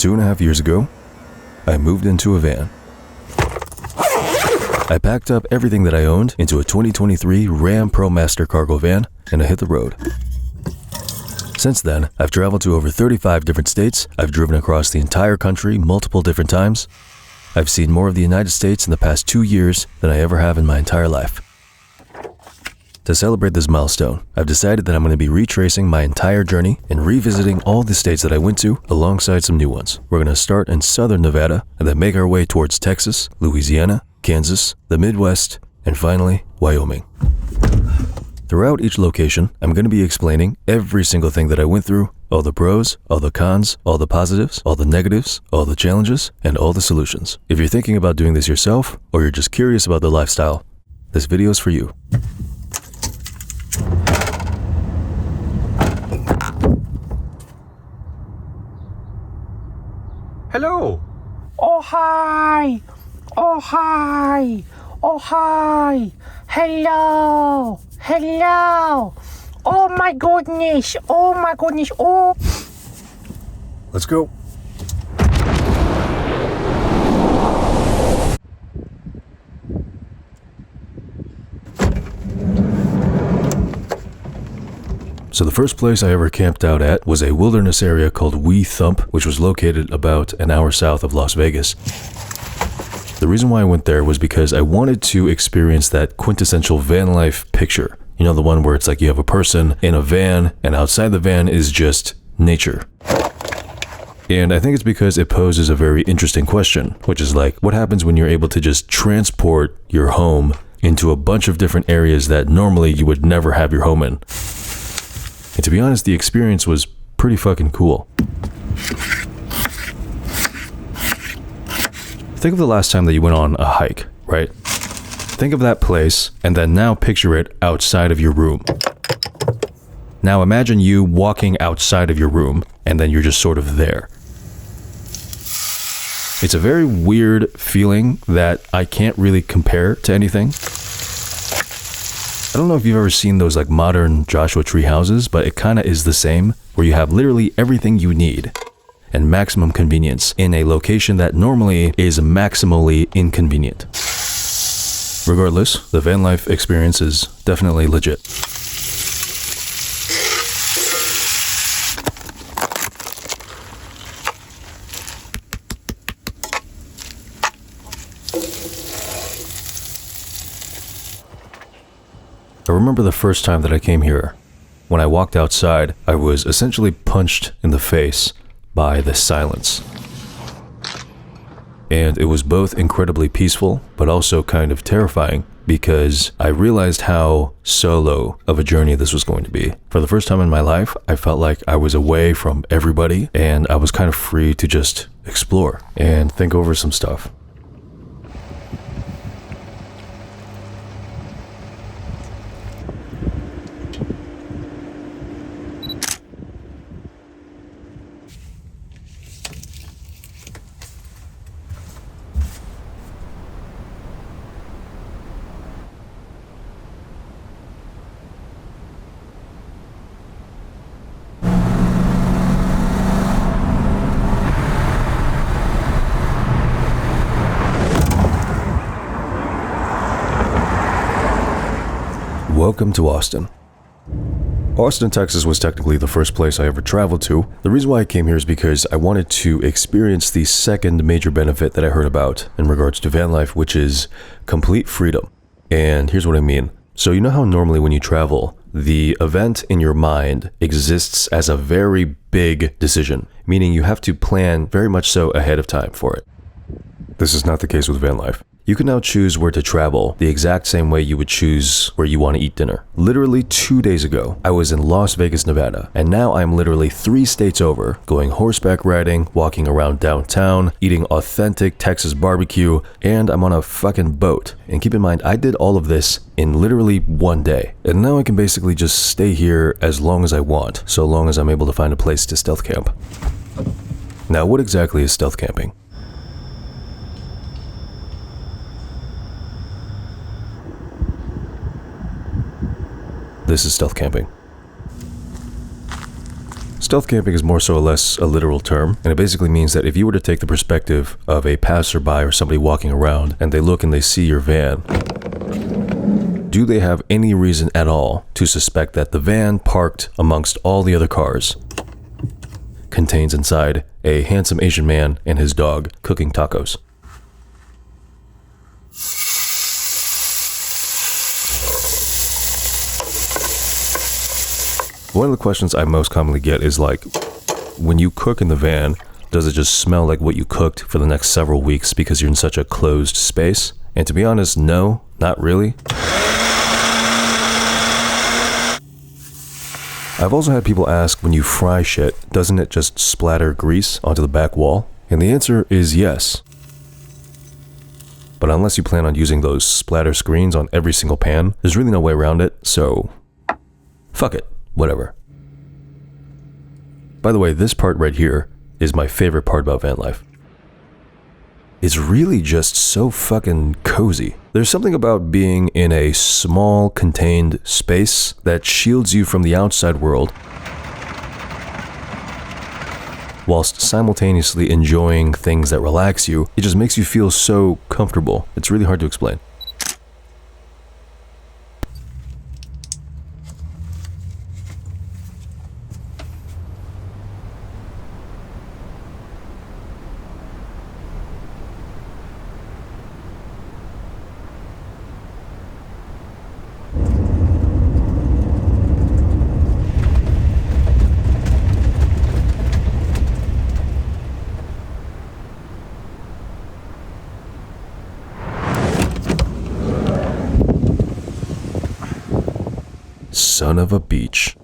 2.5 years ago, I moved into a van. I packed up everything that I owned into a 2023 Ram ProMaster cargo van and I hit the road. Since then, I've traveled to over 35 different states. I've driven across the entire country multiple different times. I've seen more of the United States in the past 2 years than I ever have in my entire life. To celebrate this milestone, I've decided that I'm going to be retracing my entire journey and revisiting all the states that I went to alongside some new ones. We're going to start in southern Nevada and then make our way towards Texas, Louisiana, Kansas, the Midwest, and finally, Wyoming. Throughout each location, I'm going to be explaining every single thing that I went through, all the pros, all the cons, all the positives, all the negatives, all the challenges, and all the solutions. If you're thinking about doing this yourself, or you're just curious about the lifestyle, this video is for you. Hello. Oh, hi. Oh, hi. Oh, hi. Hello. Hello. Oh, my goodness. Oh, my goodness. Oh. Let's go. So the first place I ever camped out at was a wilderness area called Wee Thump, which was located about an hour south of Las Vegas. The reason why I went there was because I wanted to experience that quintessential van life picture. You know, the one where it's like you have a person in a van and outside the van is just nature. And I think it's because it poses a very interesting question, which is like, what happens when you're able to just transport your home into a bunch of different areas that normally you would never have your home in? And to be honest, the experience was pretty fucking cool. Think of the last time that you went on a hike, right? Think of that place, and then now picture it outside of your room. Now imagine you walking outside of your room, and then you're just sort of there. It's a very weird feeling that I can't really compare to anything. I don't know if you've ever seen those like modern Joshua Tree houses, but it kind of is the same, where you have literally everything you need and maximum convenience in a location that normally is maximally inconvenient. Regardless, the van life experience is definitely legit. I remember the first time that I came here. When I walked outside, I was essentially punched in the face by the silence. And it was both incredibly peaceful, but also kind of terrifying, because I realized how solo of a journey this was going to be. For the first time in my life, I felt like I was away from everybody, and I was kind of free to just explore and think over some stuff. Welcome to Austin. Austin, Texas was technically the first place I ever traveled to. The reason why I came here is because I wanted to experience the second major benefit that I heard about in regards to van life, which is complete freedom. And here's what I mean. So you know how normally when you travel, the event in your mind exists as a very big decision, meaning you have to plan very much so ahead of time for it. This is not the case with van life. You can now choose where to travel the exact same way you would choose where you want to eat dinner. Literally 2 days ago, I was in Las Vegas, Nevada, and now I'm literally 3 states over, going horseback riding, walking around downtown, eating authentic Texas barbecue, and I'm on a fucking boat. And keep in mind, I did all of this in literally 1 day. And now I can basically just stay here as long as I want, so long as I'm able to find a place to stealth camp. Now, what exactly is stealth camping? This is stealth camping. Stealth camping is more so or less a literal term, and it basically means that if you were to take the perspective of a passerby or somebody walking around, and they look and they see your van, do they have any reason at all to suspect that the van parked amongst all the other cars contains inside a handsome Asian man and his dog cooking tacos? One of the questions I most commonly get is like, when you cook in the van, does it just smell like what you cooked for the next several weeks because you're in such a closed space? And to be honest, no, not really. I've also had people ask, when you fry shit, doesn't it just splatter grease onto the back wall? And the answer is yes. But unless you plan on using those splatter screens on every single pan, there's really no way around it, so fuck it, whatever. By the way, this part right here is my favorite part about van life. It's really just so fucking cozy. There's something about being in a small, contained space that shields you from the outside world, whilst simultaneously enjoying things that relax you. It just makes you feel so comfortable. It's really hard to explain. Son of a beach.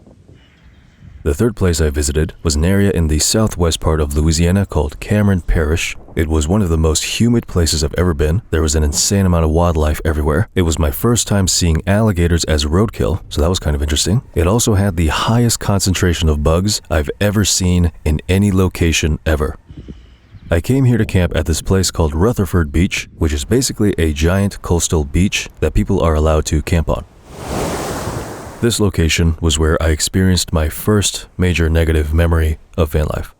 The third place I visited was an area in the southwest part of Louisiana called Cameron Parish. It was one of the most humid places I've ever been. There was an insane amount of wildlife everywhere. It was my first time seeing alligators as roadkill, so that was kind of interesting. It also had the highest concentration of bugs I've ever seen in any location ever. I came here to camp at this place called Rutherford Beach, which is basically a giant coastal beach that people are allowed to camp on. This location was where I experienced my first major negative memory of van life.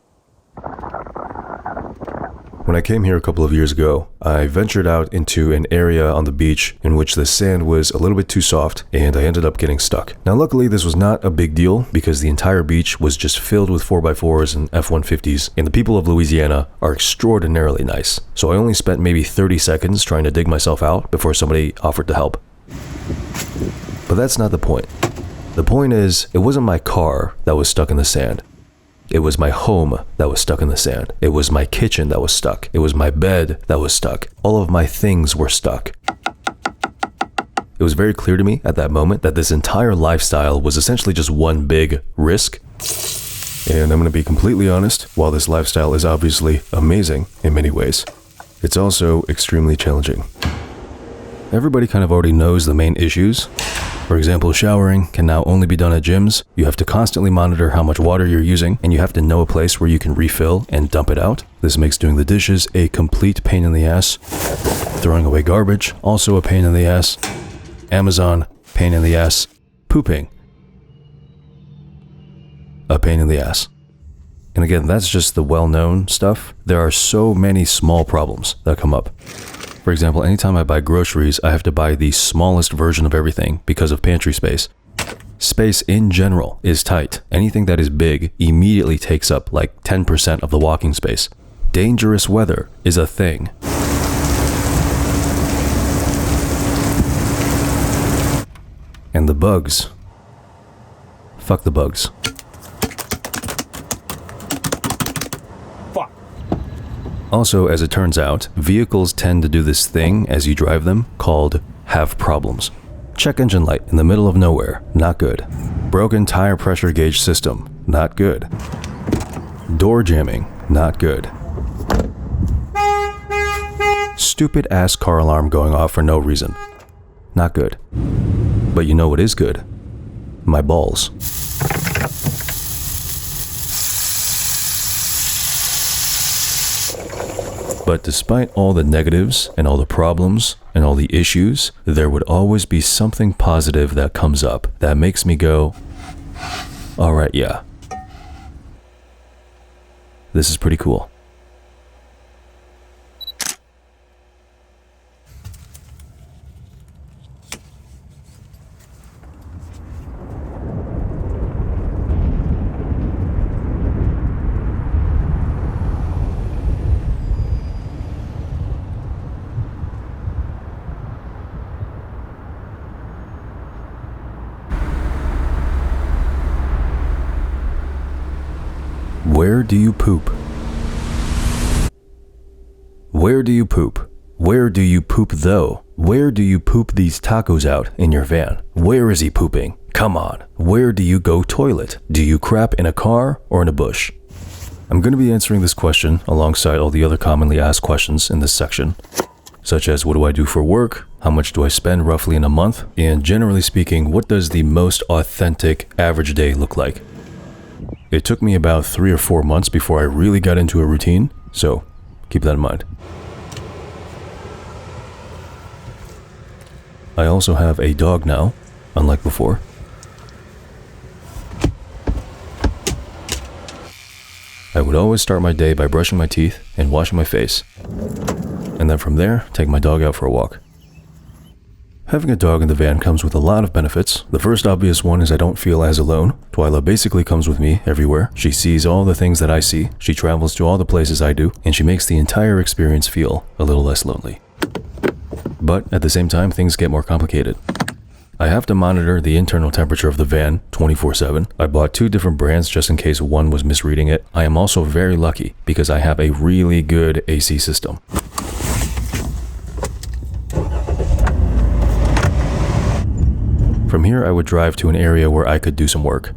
When I came here a couple of years ago, I ventured out into an area on the beach in which the sand was a little bit too soft, and I ended up getting stuck. Now luckily this was not a big deal because the entire beach was just filled with 4x4s and F-150s, and the people of Louisiana are extraordinarily nice. So I only spent maybe 30 seconds trying to dig myself out before somebody offered to help. But that's not the point. The point is, it wasn't my car that was stuck in the sand. It was my home that was stuck in the sand. It was my kitchen that was stuck. It was my bed that was stuck. All of my things were stuck. It was very clear to me at that moment that this entire lifestyle was essentially just one big risk. And I'm going to be completely honest, while this lifestyle is obviously amazing in many ways, it's also extremely challenging. Everybody kind of already knows the main issues. For example, showering can now only be done at gyms. You have to constantly monitor how much water you're using, and you have to know a place where you can refill and dump it out. This makes doing the dishes a complete pain in the ass. Throwing away garbage, also a pain in the ass. Amazon, pain in the ass. Pooping, a pain in the ass. And again, that's just the well-known stuff. There are so many small problems that come up. For example, anytime I buy groceries, I have to buy the smallest version of everything because of pantry space. Space in general is tight. Anything that is big immediately takes up like 10% of the walking space. Dangerous weather is a thing. And the bugs. Fuck the bugs. Also, as it turns out, vehicles tend to do this thing as you drive them called have problems. Check engine light in the middle of nowhere, not good. Broken tire pressure gauge system, not good. Door jamming, not good. Stupid ass car alarm going off for no reason, not good. But you know what is good? My balls. But despite all the negatives and all the problems and all the issues, there would always be something positive that comes up that makes me go, alright, yeah, This is pretty cool. Where do you poop? Where do you poop? Where do you poop though? Where do you poop these tacos out in your van? Where is he pooping? Come on. Where do you go toilet? Do you crap in a car or in a bush? I'm going to be answering this question alongside all the other commonly asked questions in this section, such as what do I do for work? How much do I spend roughly in a month? And generally speaking, what does the most authentic average day look like? It took me about 3 or 4 months before I really got into a routine, so keep that in mind. I also have a dog now, unlike before. I would always start my day by brushing my teeth and washing my face, and then from there, take my dog out for a walk. Having a dog in the van comes with a lot of benefits. The first obvious one is I don't feel as alone. Twyla basically comes with me everywhere. She sees all the things that I see, she travels to all the places I do, and she makes the entire experience feel a little less lonely. But at the same time, things get more complicated. I have to monitor the internal temperature of the van 24/7. I bought 2 different brands just in case one was misreading it. I am also very lucky because I have a really good AC system. From here, I would drive to an area where I could do some work.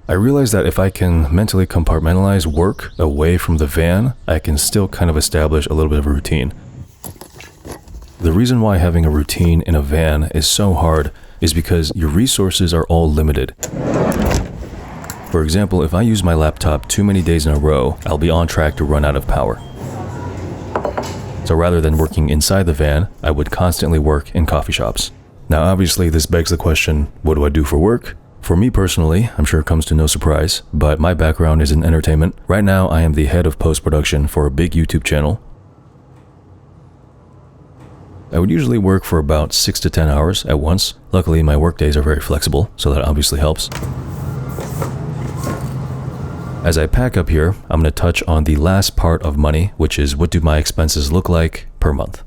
I realized that if I can mentally compartmentalize work away from the van, I can still kind of establish a little bit of a routine. The reason why having a routine in a van is so hard is because your resources are all limited. For example, if I use my laptop too many days in a row, I'll be on track to run out of power. So rather than working inside the van, I would constantly work in coffee shops. Now obviously this begs the question, what do I do for work? For me personally, I'm sure it comes to no surprise, but my background is in entertainment. Right now I am the head of post-production for a big YouTube channel. I would usually work for about 6 to 10 hours at once. Luckily my work days are very flexible, so that obviously helps. As I pack up here, I'm going to touch on the last part of money, which is what do my expenses look like per month.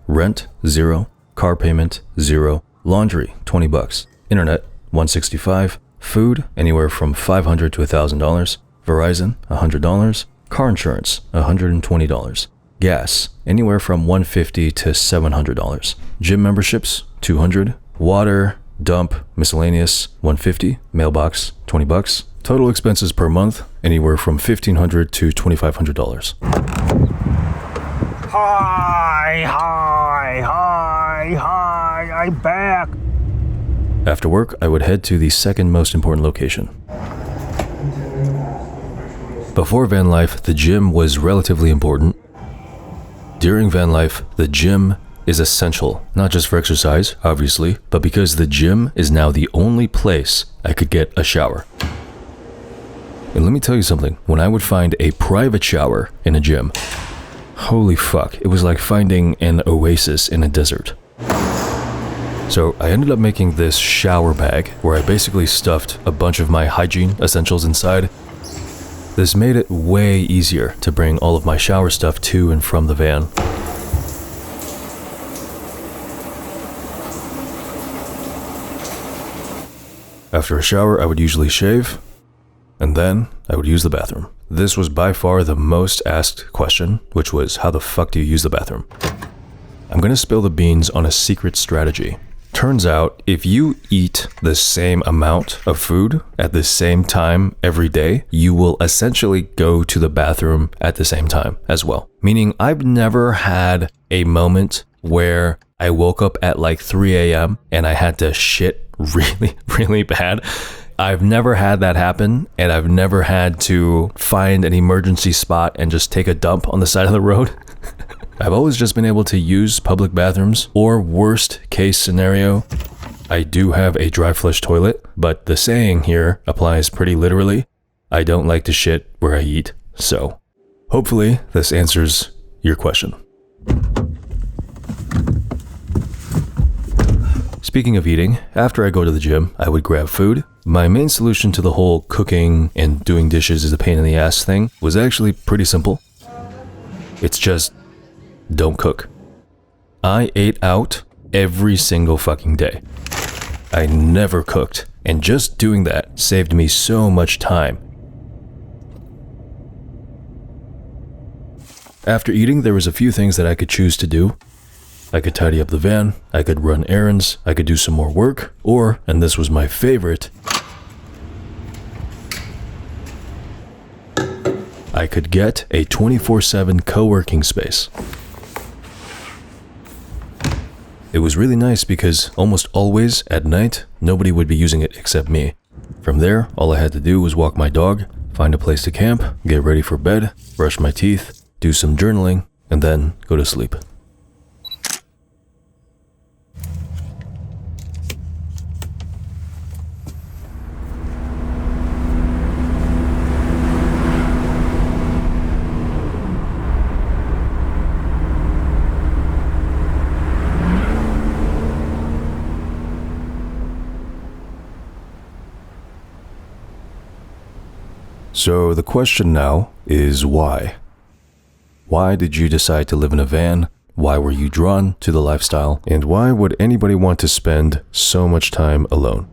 Rent, 0. Car payment, 0. Laundry, $20. Internet, $165. Food, anywhere from $500 to $1,000. Verizon, $100. Car insurance, $120. Gas, anywhere from $150 to $700. Gym memberships, $200. Water, dump, miscellaneous, $150. Mailbox, $20. Total expenses per month, anywhere from $1,500 to $2,500. Hi, I'm back. After work, I would head to the second most important location. Before van life, the gym was relatively important. During van life, the gym is essential, not just for exercise, obviously, but because the gym is now the only place I could get a shower. And let me tell you something, when I would find a private shower in a gym, holy fuck, it was like finding an oasis in a desert. So I ended up making this shower bag where I basically stuffed a bunch of my hygiene essentials inside. This made it way easier to bring all of my shower stuff to and from the van. After a shower, I would usually shave, and then I would use the bathroom. This was by far the most asked question, which was, how the fuck do you use the bathroom? I'm gonna spill the beans on a secret strategy. Turns out, if you eat the same amount of food at the same time every day, you will essentially go to the bathroom at the same time as well. Meaning, I've never had a moment where I woke up at like 3 a.m. and I had to shit really, really bad. I've never had that happen, and I've never had to find an emergency spot and just take a dump on the side of the road. I've always just been able to use public bathrooms, or worst case scenario, I do have a dry flush toilet, but the saying here applies pretty literally. I don't like to shit where I eat, so Hopefully, this answers your question. Speaking of eating, after I go to the gym, I would grab food. My main solution to the whole cooking and doing dishes is a pain in the ass thing was actually pretty simple. It's just, don't cook. I ate out every single fucking day. I never cooked, and just doing that saved me so much time. After eating, there was a few things that I could choose to do. I could tidy up the van, I could run errands, I could do some more work, or, and this was my favorite, I could get a 24/7 co-working space. It was really nice because almost always at night, nobody would be using it except me. From there, all I had to do was walk my dog, find a place to camp, get ready for bed, brush my teeth, do some journaling, and then go to sleep. So the question now is why? Why did you decide to live in a van? Why were you drawn to the lifestyle? And why would anybody want to spend so much time alone?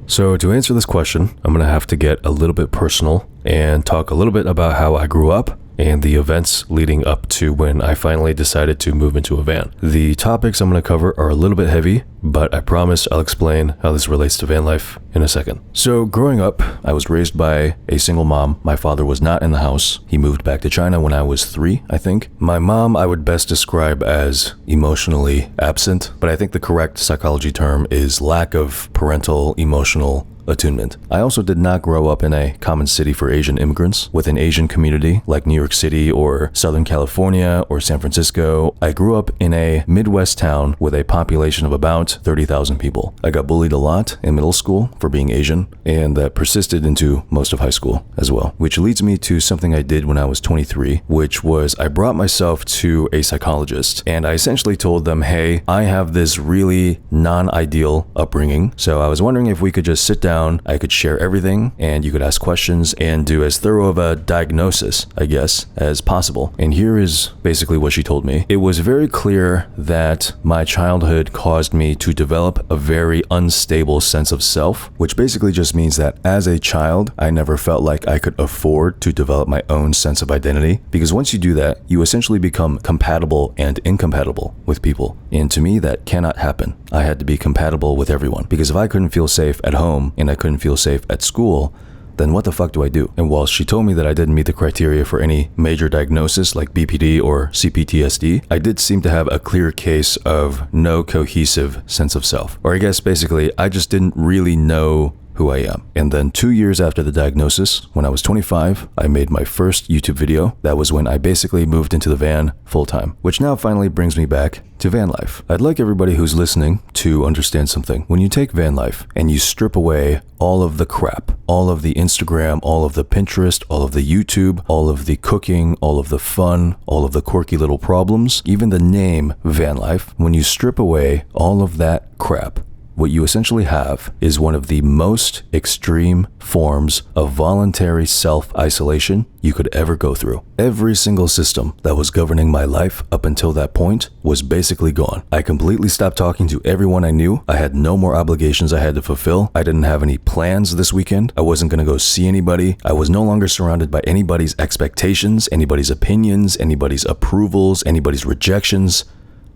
So to answer this question, I'm going to have to get a little bit personal and talk a little bit about how I grew up and the events leading up to when I finally decided to move into a van. The topics I'm going to cover are a little bit heavy, but I promise I'll explain how this relates to van life in a second. So growing up, I was raised by a single mom. My father was not in the house. He moved back to China when I was 3, I think. My mom I would best describe as emotionally absent, but I think the correct psychology term is lack of parental emotional attunement. I also did not grow up in a common city for Asian immigrants with an Asian community like New York City or Southern California or San Francisco. I grew up in a Midwest town with a population of about 30,000 people. I got bullied a lot in middle school for being Asian, and that persisted into most of high school as well, which leads me to something I did when I was 23, which was I brought myself to a psychologist, and I essentially told them, hey, I have this really non-ideal upbringing, so I was wondering if we could just sit down, I could share everything, and you could ask questions and do as thorough of a diagnosis, I guess, as possible. And here is basically what she told me. It was very clear that my childhood caused me to develop a very unstable sense of self, which basically just means that as a child, I never felt like I could afford to develop my own sense of identity, because once you do that, you essentially become compatible and incompatible with people. And to me, that cannot happen. I had to be compatible with everyone, because if I couldn't feel safe at home and I couldn't feel safe at school, then what the fuck do I do? And while she told me that I didn't meet the criteria for any major diagnosis like BPD or CPTSD, I did seem to have a clear case of no cohesive sense of self. Or I guess basically, I just didn't really know who I am. And then 2 years after the diagnosis, when I was 25, I made my first YouTube video. That was when I basically moved into the van full time, which now finally brings me back to van life. I'd like everybody who's listening to understand something. When you take van life and you strip away all of the crap, all of the Instagram, all of the Pinterest, all of the YouTube, all of the cooking, all of the fun, all of the quirky little problems, even the name van life, when you strip away all of that crap, what you essentially have is one of the most extreme forms of voluntary self-isolation you could ever go through. Every single system that was governing my life up until that point was basically gone. I completely stopped talking to everyone I knew. I had no more obligations I had to fulfill. I didn't have any plans this weekend. I wasn't going to go see anybody. I was no longer surrounded by anybody's expectations, anybody's opinions, anybody's approvals, anybody's rejections.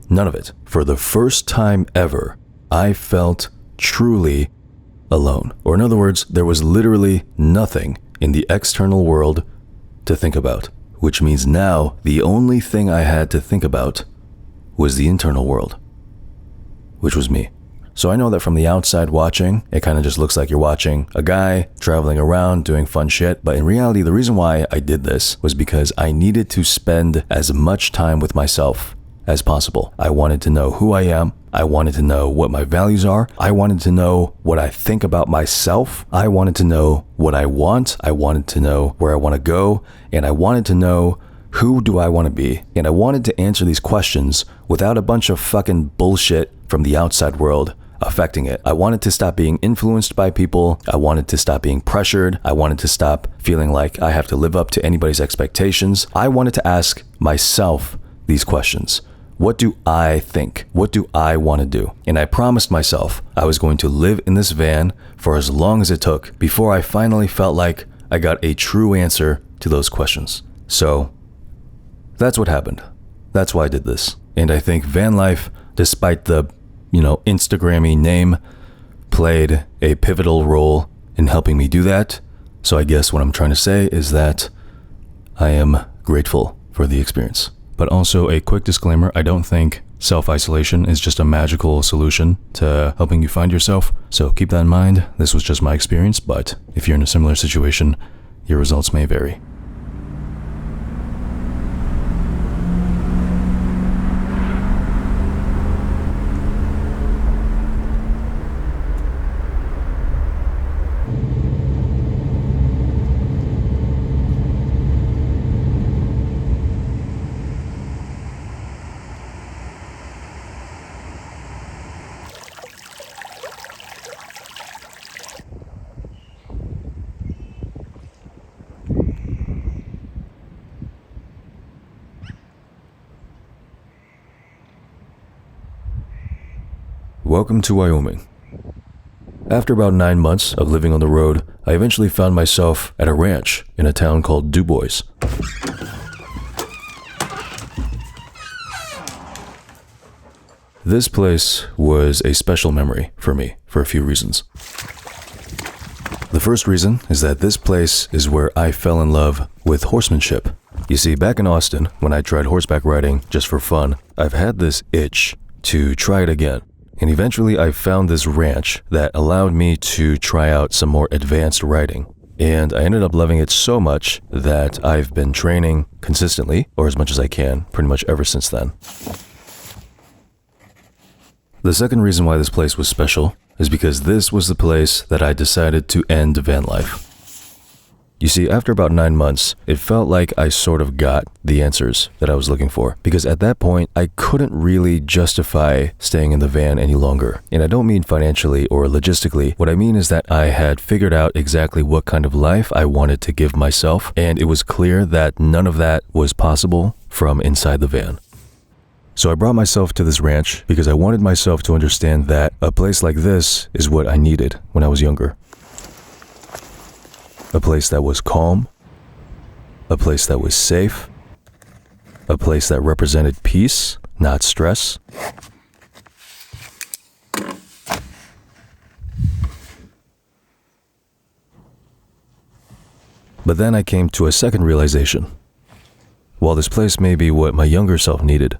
None of it. For the first time ever, I felt truly alone. Or in other words, there was literally nothing in the external world to think about, which means now the only thing I had to think about was the internal world, which was me. So I know that from the outside watching, it kind of just looks like you're watching a guy traveling around doing fun shit. But in reality, the reason why I did this was because I needed to spend as much time with myself as possible. I wanted to know who I am. I wanted to know what my values are. I wanted to know what I think about myself. I wanted to know what I want. I wanted to know where I want to go. And I wanted to know Who do I want to be? And I wanted to answer these questions without a bunch of fucking bullshit from the outside world affecting it. I wanted to stop being influenced by people. I wanted to stop being pressured. I wanted to stop feeling like I have to live up to anybody's expectations. I wanted to ask myself these questions. What do I think? What do I want to do? And I promised myself I was going to live in this van for as long as it took before I finally felt like I got a true answer to those questions. So that's what happened. That's why I did this. And I think van life, despite the, Instagrammy name, played a pivotal role in helping me do that. So I guess what I'm trying to say is that I am grateful for the experience. But also a quick disclaimer, I don't think self-isolation is just a magical solution to helping you find yourself. So keep that in mind. This was just my experience, but if you're in a similar situation, your results may vary. Welcome to Wyoming. After about 9 months of living on the road, I eventually found myself at a ranch in a town called Dubois. This place was a special memory for me for a few reasons. The first reason is that this place is where I fell in love with horsemanship. You see, back in Austin, when I tried horseback riding just for fun, I've had this itch to try it again. And eventually I found this ranch that allowed me to try out some more advanced riding. And I ended up loving it so much that I've been training consistently, or as much as I can, pretty much ever since then. The second reason why this place was special is because this was the place that I decided to end van life. You see, after about 9 months, it felt like I sort of got the answers that I was looking for. Because at that point, I couldn't really justify staying in the van any longer. And I don't mean financially or logistically. What I mean is that I had figured out exactly what kind of life I wanted to give myself. And it was clear that none of that was possible from inside the van. So I brought myself to this ranch because I wanted myself to understand that a place like this is what I needed when I was younger. A place that was calm, a place that was safe, a place that represented peace, not stress. But then I came to a second realization. While this place may be what my younger self needed,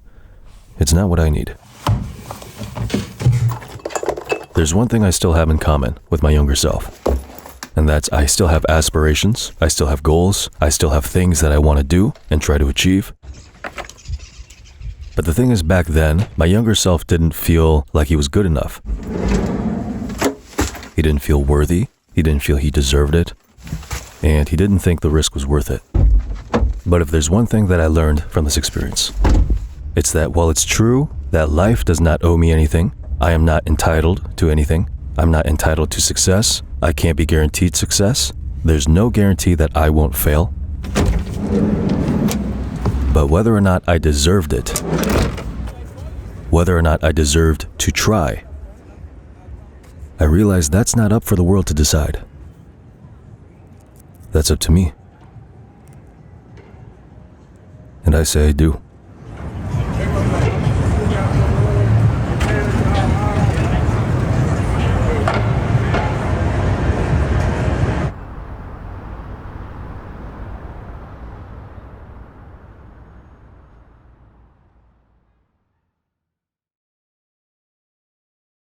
it's not what I need. There's one thing I still have in common with my younger self. And that's I still have aspirations, I still have goals, I still have things that I want to do and try to achieve. But the thing is, back then, my younger self didn't feel like he was good enough. He didn't feel worthy, he didn't feel he deserved it, and he didn't think the risk was worth it. But if there's one thing that I learned from this experience, it's that while it's true that life does not owe me anything, I am not entitled to anything, I'm not entitled to success, I can't be guaranteed success. There's no guarantee that I won't fail. But whether or not I deserved it, whether or not I deserved to try, I realized that's not up for the world to decide. That's up to me. And I say I do.